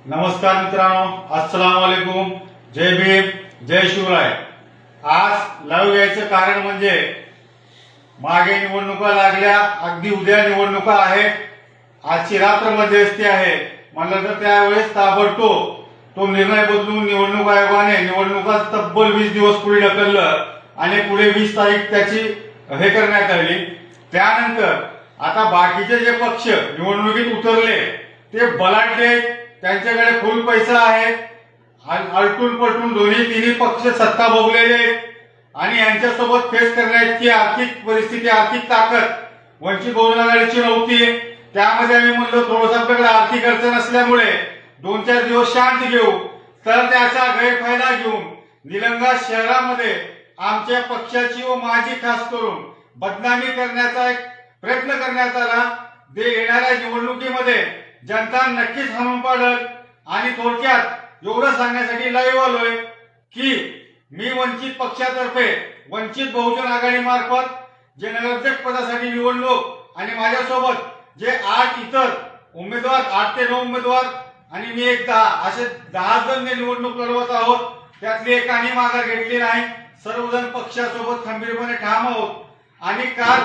नमस्कार मित्रांनो, अस्सलाम वालेकुम, जय भीम, जय शिवराय। आज लाईव्ह यायचं कारण म्हणजे मागे निवडणुका लागल्या, अगदी उद्या निवडणुका आहेत, आजची रात्र मध्यस्थी आहे। म्हणलं तर त्यावेळेस ताबडतोब तो निर्णय बदलून निवडणूक आयोगाने निवडणुका तब्बल 20 दिवस पुढे ढकललं आणि पुढे 20 तारीख त्याची हे करण्यात आली। त्यानंतर आता बाकीचे जे पक्ष निवडणुकीत उतरले ते बलाढ्य, त्यांच्याकडे फुल पैसा आहे, आलटून पलटून दोन्ही तिन्ही पक्ष सत्ता भोगलेले आणि यांच्यासोबत फेस करण्याची आर्थिक परिस्थिती, आर्थिक ताकद वंचित बहुजन आघाडीची नव्हती। त्यामध्ये आम्ही म्हणलो थोडंसं आपल्याकडे आर्थिक अडचण असल्यामुळे 2-4 दिवस शांत घेऊ, तर त्याचा गैरफायदा घेऊन निलंगा शहरामध्ये आमच्या पक्षाची व माझी खास करून बदनामी करण्याचा एक प्रयत्न करण्यात आला। ते येणाऱ्या निवडणुकीमध्ये जनता नक्कीच हाणून पाडेल। आणि थोडक्यात एवढं सांगण्यासाठी लाईव्ह आलोय की मी वंचित पक्षातर्फे वंचित बहुजन आघाडी मार्फत जे नगराध्यक्ष पदासाठी निवडणूक आणि माझ्यासोबत जे 8 इतर उमेदवार, 8 ते 9 उमेदवार आणि मी एक 10 असे 10 जण निवडणूक लढवत आहोत। त्यातली एकाने माघार घेतली नाही। सर्वजण पक्षासोबत खंबीरपणे ठाम आहोत। आणि काल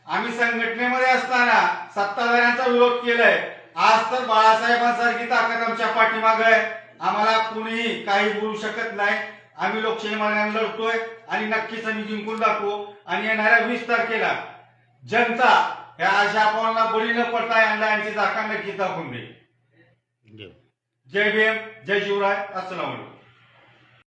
आम्ही संघटनेमध्ये असताना सत्ताधाऱ्यांचा विरोध केलाय, आज तर बाळासाहेबांसारखी ताकद आमच्या पाठीमागे आहे। आम्हाला कुणीही काही बोलू शकत नाही। आम्ही लोकशाही मार्गाने लढतोय आणि नक्कीच आम्ही जिंकून दाखवू। आणि येणाऱ्या 20 तारखेला जनता या अशा अफवांना बळी न पडता यांची जागा नक्कीच दाखवून देईल। जय भीम, जय शिवराय, अस्सलाम वालेकुम।